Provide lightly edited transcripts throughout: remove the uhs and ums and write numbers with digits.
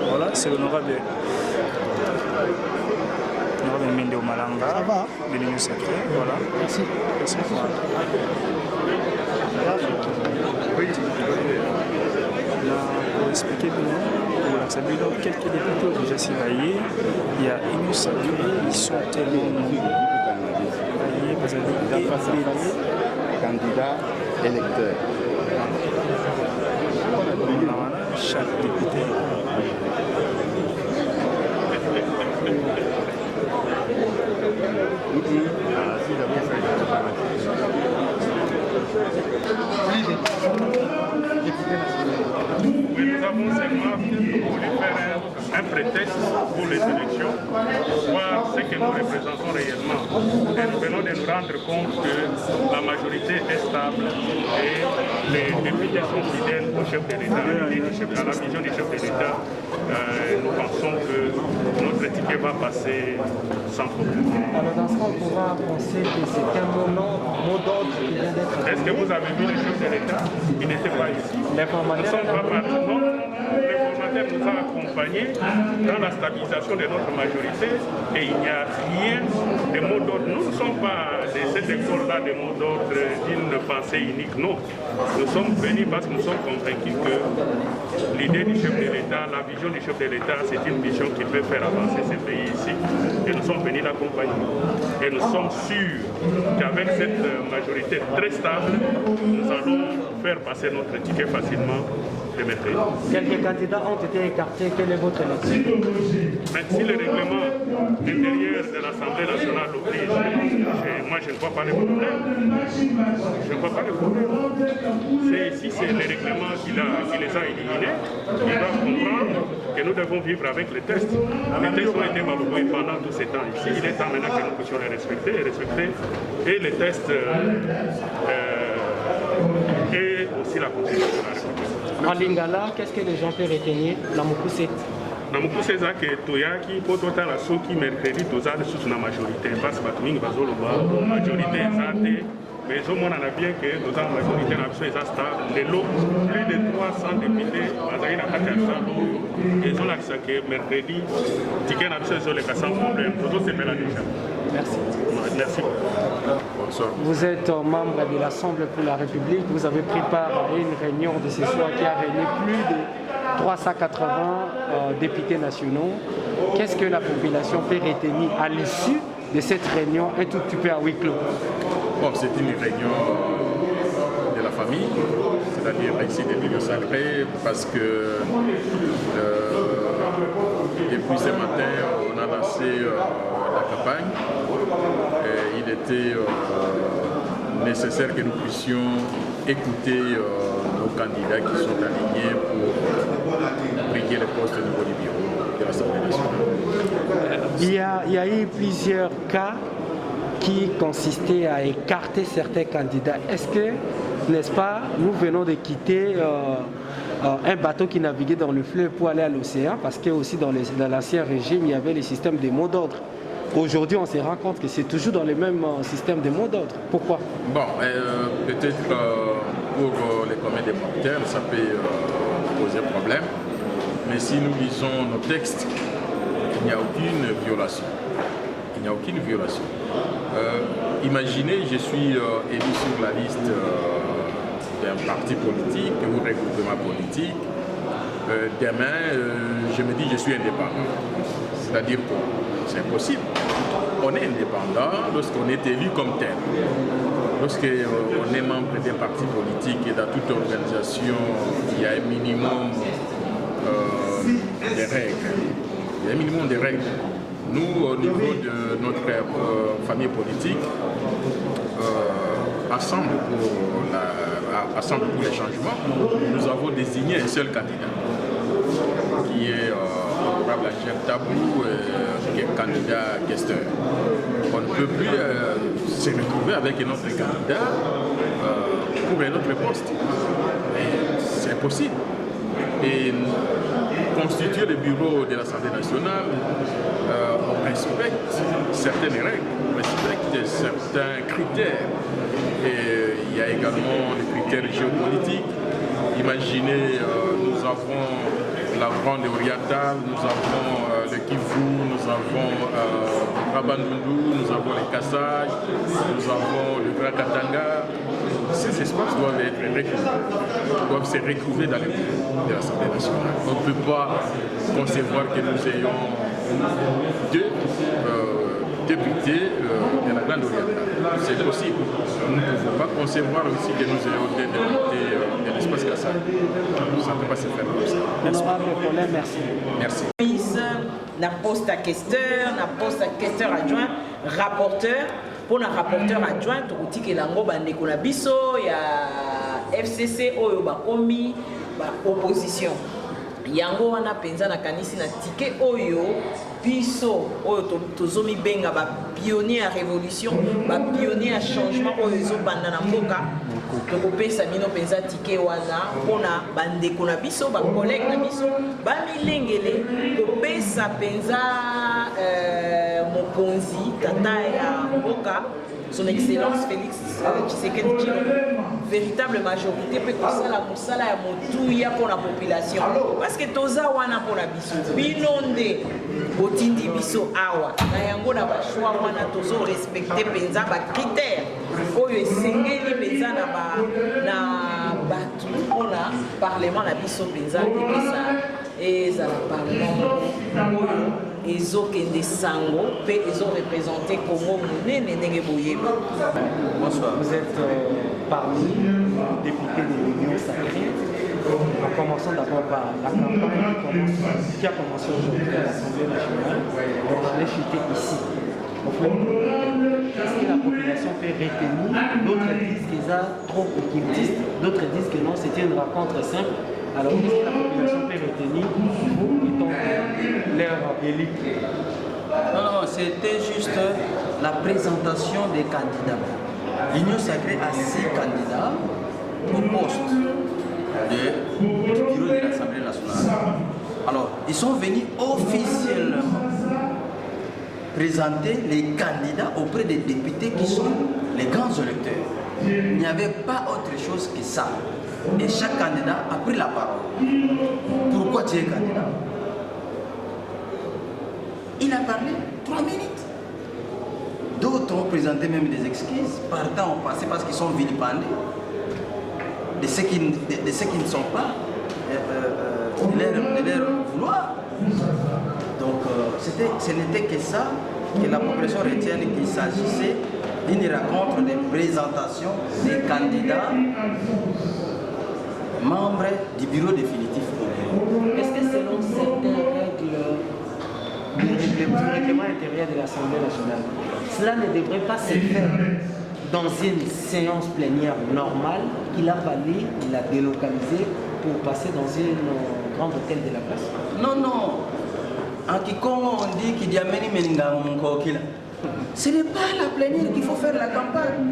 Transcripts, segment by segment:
Voilà, c'est l'honorable Mindeo Malanga. Ça va? Bienvenue au secret. Voilà. Merci. Merci. Pour expliquer pour quelques députés ont déjà signalé, il y a Inus Saturé, ils sont tellement nombreux. Vous avez candidat électeur. Chaque député. Oui, nous avons seulement voulu faire un prétexte pour les élections, voir ce que nous représentons réellement. Et nous venons de nous rendre compte que la majorité est stable et les députés sont fidèles au chef de l'État, à la vision du chef de l'État. Nous pensons que notre ticket va passer sans problème. Alors dans ce cas, on pourra penser que c'est un mot d'ordre qui vient d'être... Est-ce que vous avez vu le chef de l'État? Il n'était pas ici. L'informateur... Nous sommes pas partis. Non, l'informateur nous a accompagnés dans la stabilisation de notre majorité et il n'y a rien de mot d'ordre. Nous ne sommes pas de cette école-là de mots d'ordre d'une pensée unique, non. Nous sommes venus parce que nous sommes convaincus que l'idée du chef de l'État, la vision du chef de l'État, c'est une vision qui peut faire avancer ce pays ici. Et nous sommes venus l'accompagner. Et nous sommes sûrs qu'avec cette majorité très stable, nous allons faire passer notre ticket facilement le mercredi. Quelques candidats ont été écartés. Quelle est votre lecture? Mais si le règlement intérieur de l'Assemblée nationale oblige, moi je ne vois pas le problème. Je ne vois pas le problème. Si c'est le règlement qui les a éliminés, ils doivent comprendre que nous devons vivre avec les tests. Les tests ont été bafoués pendant tous ces temps ici. Il est temps maintenant que nous puissions les respecter. Et les tests et aussi la Constitution de la République. En Lingala, qu'est-ce que les gens peuvent retenir? La Mokuse. Na mukuse zake toyaki po totala soki mercredi tozali susu na majorité parce que mingi bazoloba majorité ezate mais ezomonana bien que toza na majorité na biso eza stable lelo plus de 300 députés bazali na kati ya salo oyo ezolakisa ke mercredi tike na biso ezoleka sans problème tozosepela déjà. Merci. Merci. Bonsoir. Vous êtes membre de l'Assemblée pour la République. Vous avez pris part à une réunion de ce soir qui a réuni plus de 380 députés nationaux. Qu'est-ce que la population peut retenir à l'issue de cette réunion un tout petit peu à huis clos? Bon, c'est une réunion de la famille, c'est-à-dire ici des milieux sacrés, parce que depuis ce matin, on a lancé la campagne. Et il était nécessaire que nous puissions écouter nos candidats qui sont alignés pour briguer les postes au niveau du bureau de l'Assemblée nationale. Il y a eu plusieurs cas qui consistaient à écarter certains candidats. Est-ce que, n'est-ce pas, nous venons de quitter un bateau qui naviguait dans le fleuve pour aller à l'océan, parce que aussi dans l'ancien régime, il y avait les systèmes de mots d'ordre. Aujourd'hui, on se rend compte que c'est toujours dans le même système de mots d'ordre. Pourquoi? Bon, peut-être pour les communs des mortels, ça peut poser problème. Mais si nous lisons nos textes, il n'y a aucune violation. Il n'y a aucune violation. Imaginez, je suis élu sur la liste d'un parti politique ou regroupement politique. Demain, je me dis je suis indépendant. C'est-à-dire que c'est impossible. On est indépendant lorsqu'on est élu comme tel. Lorsqu'on est membre d'un parti politique et dans toute organisation, il y a un minimum de règles. Il y a un minimum de règles. Nous, au niveau de notre famille politique, Ensemble pour les changements, nous avons désigné un seul candidat, qui est honorable Agir Tabou, qui est candidat questeur. On ne peut plus se retrouver avec un autre candidat pour un autre poste. C'est impossible. Et constituer le bureau de l'Assemblée nationale, on respecte certaines règles, on respecte certains critères. Et il y a également les critères géopolitiques. Imaginez, nous avons la Grande Orientale, nous avons le Kivu, nous avons Rabandundu, nous avons les Kassai, nous avons le Grand Katanga. Ces espaces doivent être doivent se retrouver dans le bureau de l'Assemblée nationale. On ne peut pas concevoir que nous ayons deux députés de la Grande Orientale. C'est possible. Nous ne pouvons pas concevoir aussi que nous ayons deux députés de l'espace Kassai. Ça ne peut pas se faire comme ça. Honorable Paulin, merci. Merci. Na poste à questeur adjoint, rapporteur. Pour un rapporteur adjoint, tu dis que l'ango bande qu'on a biso, il y a FCC oyo bakomi opposition. Yango wana penza na kanisi na ticket oyo biso oyo tozomi benga ba pionnier à révolution, ba pionnier à changement oyo zo banda na mboka. Tokopesa bino penza ticket wana pona bande qu'on a biso, ba collègue na biso, ba milengele kopesa penza mokonzi tata ya mboka son excellence Félix Tshisekedi Tshilombo, véritable majorité peut kosala mosala ya motuya pour la population parce que toza wana pour la biso binonde botindi biso awa na yango na bashwa wana tozo respecter penza ba critères oyo esengeli penza na batu mpona parlement na biso penza epesa ezala parlement oyo ezokende sango pe ezo représenter Congo munene ndenge boyeba. Bonsoir. Vous êtes parmi les députés de l'Union sacrée. En commençant d'abord par la campagne qui a commencé aujourd'hui à l'Assemblée nationale. On allait chuter ici. Qu'est-ce que la population peut retenir? D'autres disent qu'ils sont trop optimistes, d'autres disent que non, c'était une rencontre simple. Alors, qu'est-ce que la population peut retenir, vous qui sont leur élite? Non, c'était juste la présentation des candidats. L'Union sacrée a 6 candidats au poste du bureau de l'Assemblée nationale. Alors, ils sont venus officiellement présenter les candidats auprès des députés qui sont les grands électeurs. Il n'y avait pas autre chose que ça. Et chaque candidat a pris la parole. Pourquoi tu es candidat? Il a parlé 3 minutes. D'autres ont présenté même des excuses. Partant ont passé parce qu'ils sont vilipendés de ceux qui ne sont pas de leur vouloir. Donc ce n'était que ça que la population retienne, qu'il s'agissait d'une rencontre de présentation des candidats membres du bureau définitif. Est-ce que selon certaines règles du règlement intérieur de l'Assemblée nationale, cela ne devrait pas se faire dans une séance plénière normale qu'il a fallu la délocaliser pour passer dans un grand hôtel de la place? Non, non. En Kikongo, on dit qu'il y a many Mokokila. Ce n'est pas à la plénière qu'il faut faire la campagne.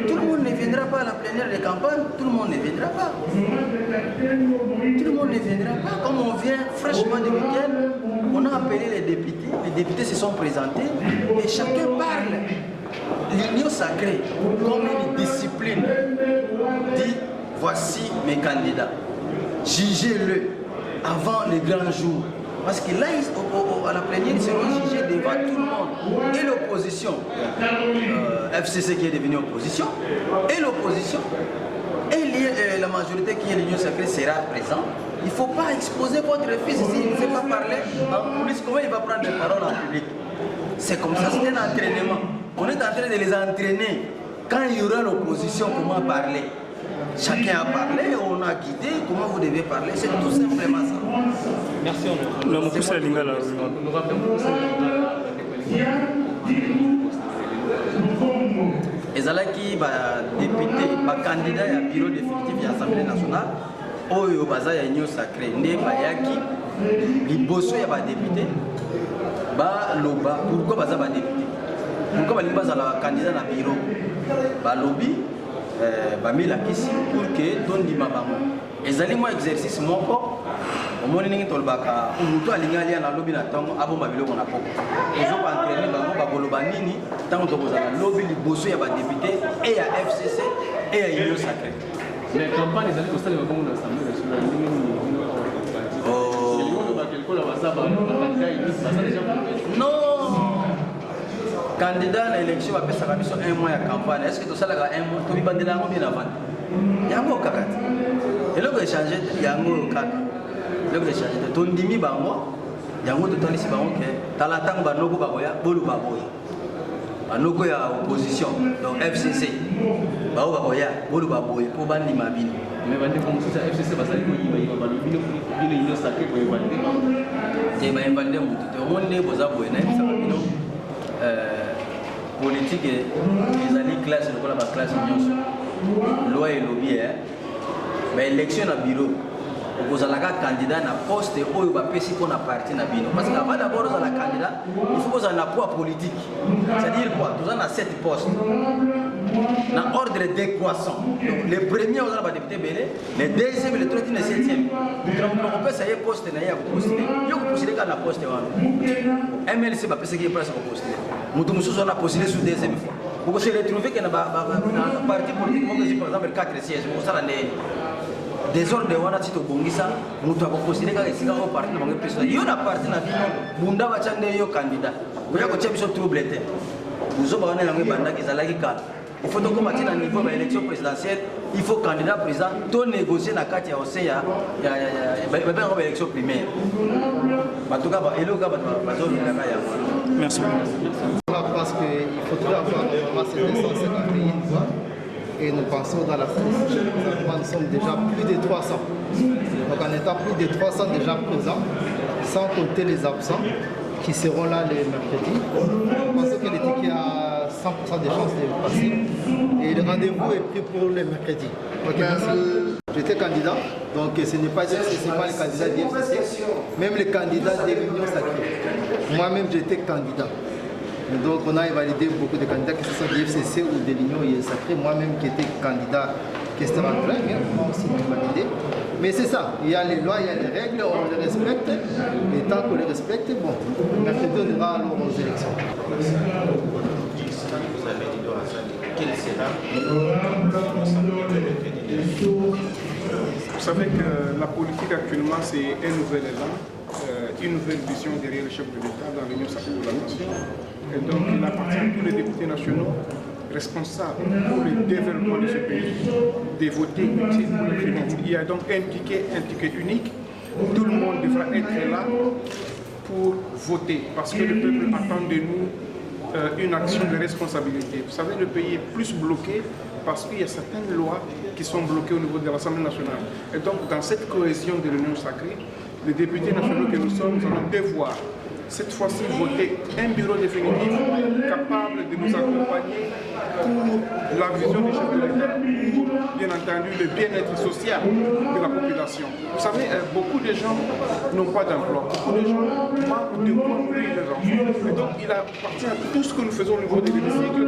Tout le monde ne viendra pas à la plénière de campagne, tout le monde ne viendra pas. Tout le monde ne viendra pas. Comme on vient fraîchement de week-end, on a appelé les députés se sont présentés et chacun parle. L'Union sacrée, comme une discipline, dit voici mes candidats. Jugez-le avant les grands jours. Parce que là, à la plénière, ils seront jugés devant tout le monde. Et l'opposition, FCC qui est devenue opposition, et l'opposition, et la majorité qui est l'Union sacrée sera présente. Il ne faut pas exposer votre fils ici, il ne sait pas parler en coulisses. Comment il va prendre des paroles en public? C'est comme ça, c'est un entraînement. On est en train de les entraîner. Quand il y aura l'opposition, comment parler? Chacun a parlé, on a guidé comment vous devez parler, c'est tout simplement ça. Merci. Nous avons poussé la ligne là. ezalaki badepute bakandidat ya bureau définitif ya assemblée nationale oyo baza ya union sacré nde bayaki liboso ya badepute baloba pourquoi baza badepute, pourquoi balingi bazala bakandidat na bureau, balobi bamilakisi pour que tondima bango ezali mwa exercice moko omoni ndenge tolobaka moto alingi alia na lobi na ntango abomba biloko na poko tozoba entraîne bango bakoloba nini ntango tokozala lobi liboso ya badepute e ya FCC e ya union sacrée. Mais campagne ezali kosalema bongo na assemblée nationale ndenge nini non candidat na élection bapesaka biso 1 mois ya campagne. Est ce que tosalaka 1 mois tobibandela yango bien avant yango kaka te eloko échange yango kaka eloko échange te tondimi bango yango totalisi bango ke tala ntango banoko bakoya boluka boye banoko ya opposition donc FCC bao bakoya boluka boye mpo bandima bino. Mais bandeko mosusu ya FCC bazali koyiba balobi bino union sacrée koyevalide te bayevalide motu te omoni nde boza boye nayebisaka bino politique ezali classe lokola baclasse nyonso loi elobi baélection na bureau okozalaka candidat na poste oyo bapesi mpo na parti na bino parce que avant d'abord ozala candidat il faut kozala na poids politique, c'est-à-dire quoi toza na 7 postes na ordre décroissant. Donc les premiers ozala badepute ebele, les deuxième, le troisième, le septième tokopesa ye poste na ye ya kopostule yo kopostule kaka na poste wana MLC bapesaki ye place kopostule moto mosusu wana postule sous deuxième fois okose retrouve ke na parti politique moko ezi par exemple 4 sièges okosala ndeni désordre wana ti tobongisa moto akopostule kaka esika oyo parti na bango epesa yo na parti na bino bunda batya nde yo candidat oya kotya biso trouble te bozoba wana yango ebandaki ezalaki kala. Il faut donc commencer à niveau de l'élection présidentielle, il faut candidat président, tout négocier dans le cadre de l'élection primaire. Merci. Parce qu'il faudrait avoir normalement ces 251 voix et nous pensons dans la statistique, nous sommes déjà plus de 300. Donc en étant plus de 300 déjà présents, sans compter les absents qui seront là les mercredis, nous pensons que l'équipe a 100% de chances de passer et le rendez-vous est pris pour le mercredi. Okay, j'étais candidat, donc ce n'est pas le candidat de l'FCC, même les candidats de l'Union sacrée. Moi-même j'étais candidat. Donc on a validé beaucoup de candidats, que ce soit de l'FCC ou de l'Union sacrée. Moi-même qui étais candidat, qui était en train, moi aussi j'ai validé. Mais c'est ça, il y a les lois, il y a les règles, on les respecte. Et tant qu'on les respecte, bon, mercredi on ira alors aux élections. Vous savez que la politique actuellement c'est un nouvel élan, une nouvelle vision derrière le chef de l'État dans l'Union sacrée de la nation. Et donc il appartient à tous les députés nationaux responsables pour le développement de ce pays de voter utile pour le pays. Il y a donc un ticket unique. Tout le monde devra être là pour voter parce que le peuple attend de nous une action de responsabilité. Vous savez, le pays est plus bloqué parce qu'il y a certaines lois qui sont bloquées au niveau de l'Assemblée nationale. Et donc, dans cette cohésion de l'Union sacrée, les députés nationaux que nous sommes, nous allons devoir cette fois-ci voter un bureau définitif capable de nous accompagner pour la vision du chef de l'État, pour bien entendu le bien-être social de la population. Vous savez, beaucoup de gens n'ont pas d'emploi, beaucoup de gens manquent de quoi nourrir leurs enfants. Et donc il appartient à tout ce que nous faisons au niveau de l'hémicycle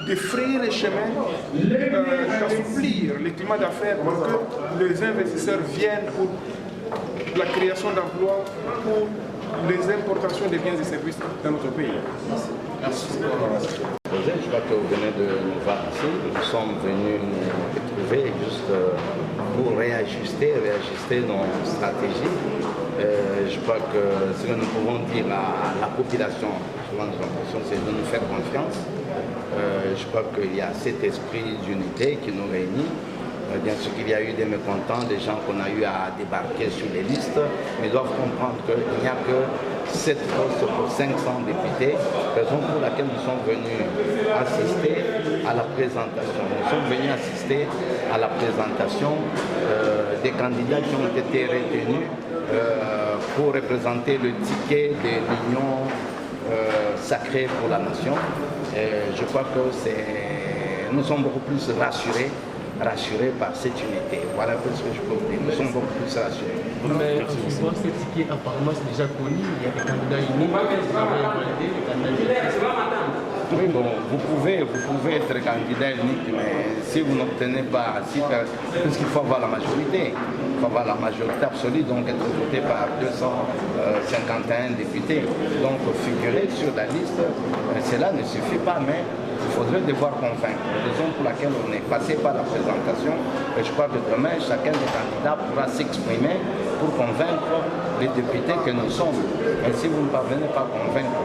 de frayer les chemins, d'assouplir le climat d'affaires pour que les investisseurs viennent pour la création d'emplois, pour les importations des biens et services dans notre pays. Merci. Je crois que vous venez de nous voir ici. Nous sommes venus nous retrouver juste pour réajuster nos stratégies. Je crois que ce que nous pouvons dire à la population, souvent nous avons l'impression, c'est de nous faire confiance. Je crois qu'il y a cet esprit d'unité qui nous réunit. Bien sûr qu'il y a eu des mécontents, des gens qu'on a eu à débarquer sur les listes, mais ils doivent comprendre qu'il n'y a que 7 postes pour 500 députés, raison pour laquelle nous sommes venus assister à la présentation. Nous sommes venus assister à la présentation des candidats qui ont été retenus pour représenter le ticket de l'Union sacrée pour la nation. Et je crois que nous sommes beaucoup plus rassurés par cette unité. Voilà un peu ce que je peux vous dire. Nous sommes beaucoup plus rassurés. Mais souvent, ce ticket apparemment c'est déjà connu. Il y a des candidats uniques, vous avez validé les candidats. Oui, bon, vous pouvez être candidat unique, mais si vous n'obtenez pas, puisqu'il faut avoir la majorité. faut avoir la majorité absolue, donc être voté par 251 députés. Donc figurer sur la liste, cela ne suffit pas, mais il faudrait devoir convaincre. La raison pour laquelle on est passé par la présentation, et je crois que demain, chacun des candidats pourra s'exprimer pour convaincre les députés que nous sommes. Et si vous ne parvenez pas à convaincre,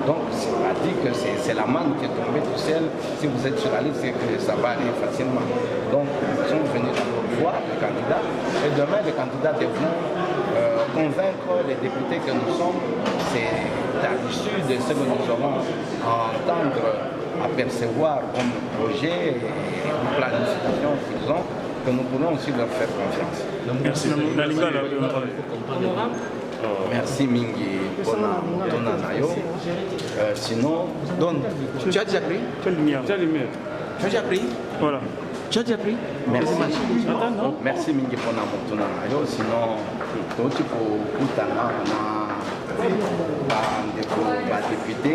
donc c'est pas dit que c'est la manne qui est tombée du ciel. Si vous êtes sur la liste, c'est que ça va aller facilement. Donc nous sommes venus d'abord voir les candidats, et demain les candidats devront convaincre les députés que nous sommes. C'est à l'issue de ce que nous aurons à entendre, apercevoir comme projet et planification qu'ils ont, que nous pourrons aussi leur faire confiance. Merci. Merci Mingi Pona Nayo. Sinon, donne. Tu as déjà pris? Tu as lumière. Tu as déjà pris? Voilà. Tu as déjà pris? Merci. Merci Mingi Pona Nayo. Sinon, toi tu peux Koutana, par député.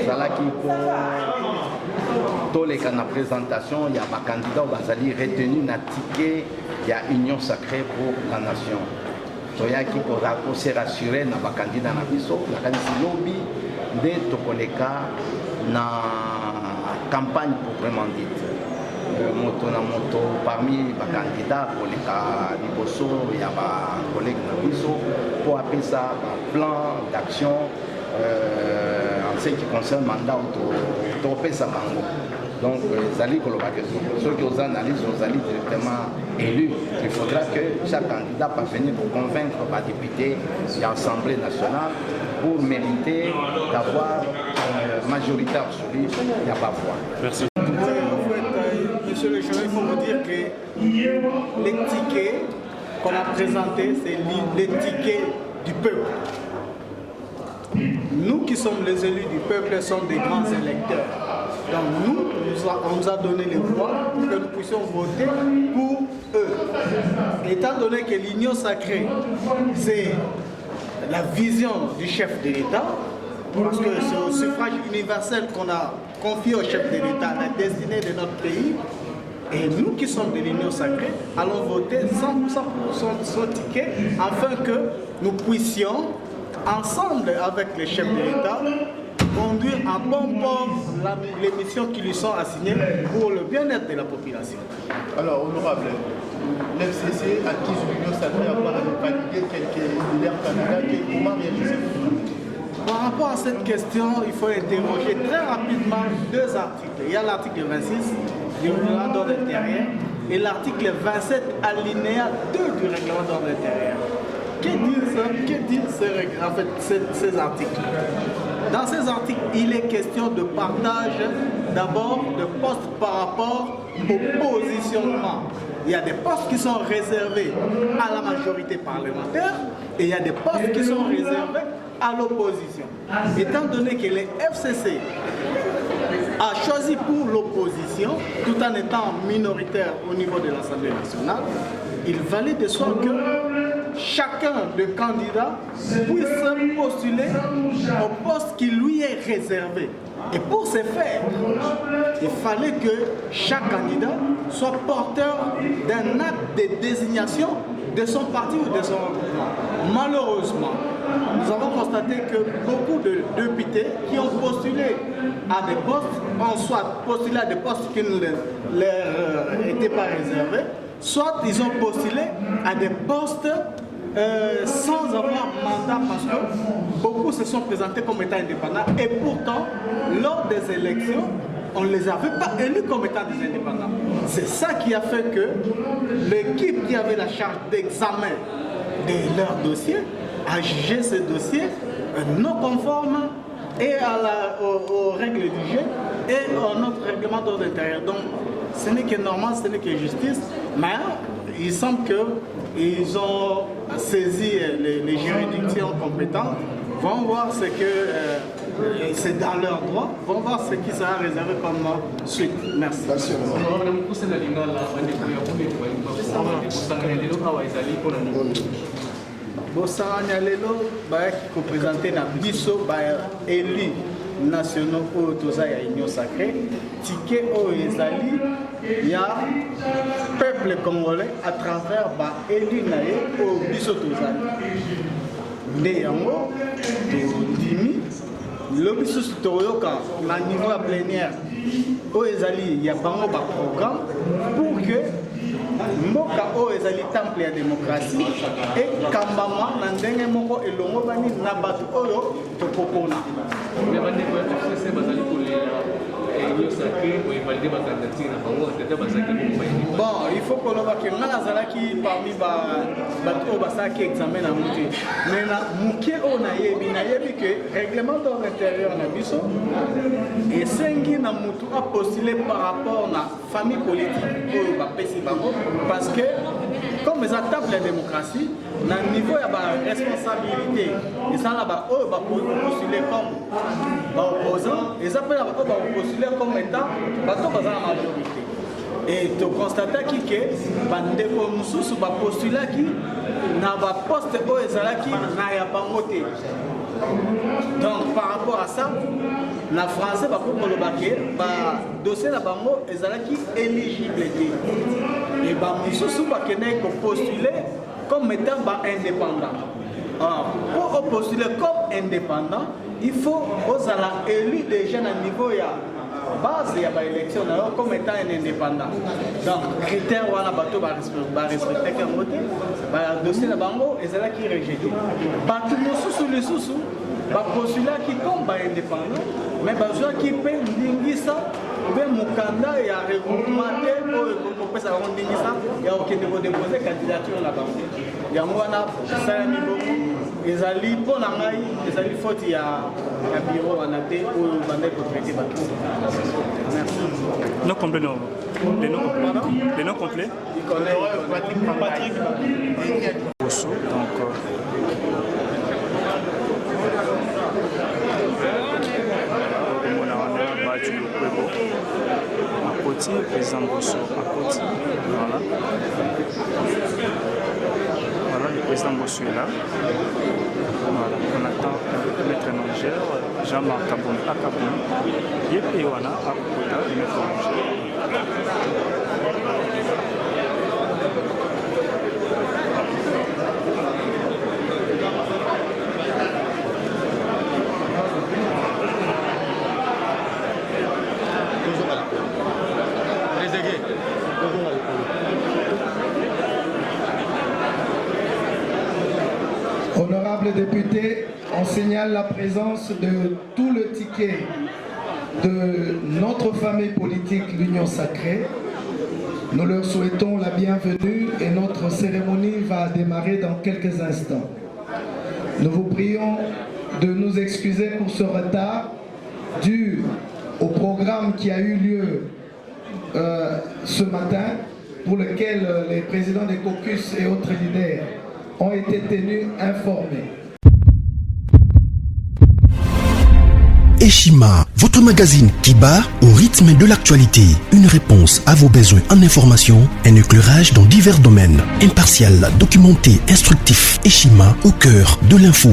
Voilà qui pour tous les cas de présentation, il y a un candidat Bazali retenu na ticket, il y a Union Sacrée pour la Nation. Il y a qui pour se rassurer na ba candidat na biso, la candidat lobby de tokoleka na campagne proprement dite. Moto na moto parmi les candidats pour les cas Liboso, il y a des collègues na biso pour appeler ça un plan d'action en ce qui concerne le mandat autoropé sa bango. Donc, Zali ceux qui ont analysé, aux alliés directement élus, il faudra que chaque candidat parvienne pour convaincre les députés de l'Assemblée nationale pour mériter d'avoir majorité absolue, il n'y a pas voix. Merci. Monsieur le jury, il faut vous dire que les tickets qu'on a présentés, c'est les tickets du peuple. Nous qui sommes les élus du peuple sommes des grands électeurs. Donc on nous a donné les voix pour que nous puissions voter pour eux. Étant donné que l'Union Sacrée, c'est la vision du chef de l'État, parce que c'est au suffrage universel qu'on a confié au chef de l'État la destinée de notre pays. Et nous qui sommes de l'Union Sacrée, allons voter 100% pour son ticket afin que nous puissions, ensemble avec les chefs de l'État, conduire à bon port les missions qui lui sont assignées pour le bien-être de la population. Alors, honorable, l'FCC accuse l'Union Sacrée à avoir validé quelques leaders candidats. Comment réagissez-vous? Par rapport à cette question, il faut interroger très rapidement deux articles. Il y a l'article 26 du règlement d'ordre intérieur et l'article 27 alinéa 2 du règlement d'ordre intérieur. Que disent ces articles? Dans ces articles, il est question de partage d'abord de postes par rapport au positionnement. Il y a des postes qui sont réservés à la majorité parlementaire et il y a des postes qui sont réservés à l'opposition. Étant donné que les FCC a choisi pour l'opposition, tout en étant minoritaire au niveau de l'Assemblée nationale, il valait de soi que chacun des candidats puisse postuler au poste qui lui est réservé. Et pour ce faire, il fallait que chaque candidat soit porteur d'un acte de désignation de son parti ou de son regroupement. Malheureusement, nous avons constaté que beaucoup de députés qui ont postulé à des postes, ont soit postulé à des postes qui ne leur étaient pas réservés, soit ils ont postulé à des postes sans avoir mandat parce que beaucoup se sont présentés comme étant indépendants et pourtant, lors des élections, on ne les avait pas élus comme étant des indépendants. C'est ça qui a fait que l'équipe qui avait la charge d'examen de leur dossier a jugé ce dossier non conforme et aux règles du jeu et à notre règlement d'ordre intérieur. Donc, ce n'est que normal, ce n'est que justice, mais il semble qu'ils ont saisi les juridictions compétentes, vont voir ce que c'est dans leur droit, vont voir ce qui sera réservé comme suite. Merci. Bosanganya lelo bayaki ko présenter na biso ba élu nationaux oyo toza ya union sacrée ticket oyo ezali ya peuple congolais à travers baélu na ye oyo biso tozali nde yango tondimi lobi susu toyoka na niveau ya plénière oyo ezali ya bango baprogramme pour que mboka oyo ezali temple ya démocratie ekambama na ndenge moko elongobani na bato oyo tokopona. Bon, il faut qu'on ait que nazalaki parmi bato oyo basalaki examen na muté mais na muke oyo nayebi que règlement d'ordre intérieur na biso esengi na mutu a postuler par rapport na famille politique oyo bapesi bango parce que comme eza table ya démocratie na niveau ya responsabilité ezala oyo bapostuler comme baopposant eza mpe na bato bapostuler comme état bato baza na majorité. Et tu constates que bandeko mususu bapostulaki na baposte oyo ezalaki na ya bango te. Donc par rapport à ça, na français bakokolobake badossier na bango ezalaki éligible te. Et bamususu bakendaki kopostuler comme étant indépendant. Pour postuler comme indépendant, il faut ozala élu déjà na niveau ya base ya élection comme étant un indépendant. Donc critère wana bato ba respecter yango te ba dossier na bango ezala ki rejeté bato mosusu lisusu ba postulat qui comme ba indépendant mais bazwa ki pe ndingisa be mukanda ya regroupement te oyo kopesa bango ndingisa ya okende ko déposer candidature na bango yango wana salami bongo ezali mpo na ngai ezali faute ya bureau wana te oyo bandai kotraité bato. Merci. Non complet, non. Les noms complets. Il connaît Patrick. Bosso, donc. À côté, président Bosso, à côté. Voilà. Voilà, le président Bosso est là. Voilà, on attend le maître étrangère, Jean-Marc Kaboun à Kaboun. Yepewana à Kota, le maître étrangère. Honorables députés, on signale la présence de tout le ticket de notre famille politique, l'Union Sacrée. Nous leur souhaitons la bienvenue et notre cérémonie va démarrer dans quelques instants. Nous vous prions de nous excuser pour ce retard dû au programme qui a eu lieu ce matin, pour lequel les présidents des caucus et autres leaders ont été tenus informés. Eshima, votre magazine qui bat au rythme de l'actualité. Une réponse à vos besoins en information, un éclairage dans divers domaines. Impartial, documenté, instructif. Eshima au cœur de l'info.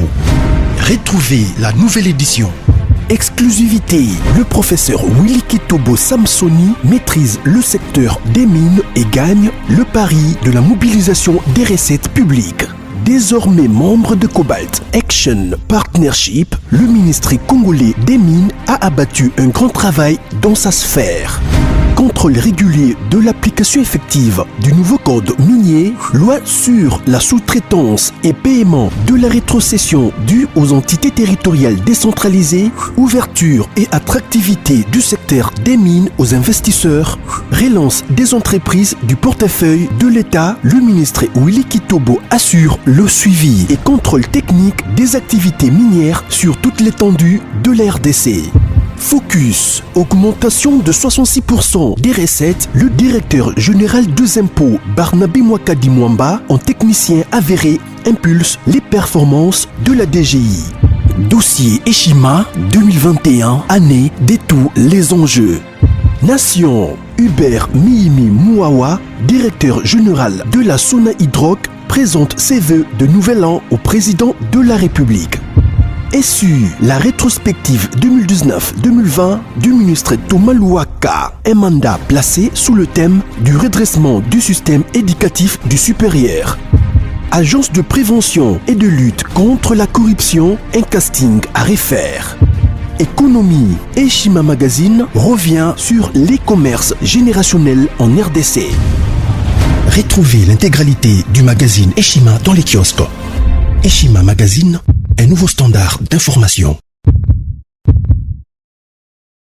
Retrouvez la nouvelle édition. Exclusivité, le professeur Willy Kitobo Samsoni maîtrise le secteur des mines et gagne le pari de la mobilisation des recettes publiques. Désormais membre de Cobalt Action Partnership, le ministère congolais des Mines a abattu un grand travail dans sa sphère. Contrôle régulier de l'application effective du nouveau code minier, loi sur la sous-traitance et paiement de la rétrocession due aux entités territoriales décentralisées, ouverture et attractivité du secteur des mines aux investisseurs, relance des entreprises du portefeuille de l'État, le ministre Willy Kitobo assure le suivi et contrôle technique des activités minières sur toute l'étendue de la RDC. Focus, augmentation de 66% des recettes, le directeur général des impôts Barnabé Mwakadi Mwamba, en technicien avéré, impulse les performances de la DGI. Dossier Eshima 2021, année de tous les enjeux. Nation, Hubert Mihimi Mouawa, directeur général de la Sona Hydroc, présente ses vœux de nouvel an au président de la République. Et sur la rétrospective 2019-2020 du ministre Thomas Louaka, un mandat placé sous le thème du redressement du système éducatif du supérieur. Agence de prévention et de lutte contre la corruption, un casting à refaire. Économie et Shima Magazine revient sur les commerces générationnels en RDC. Retrouvez l'intégralité du magazine Eshima dans les kiosques. Eshima Magazine, un nouveau standard d'information.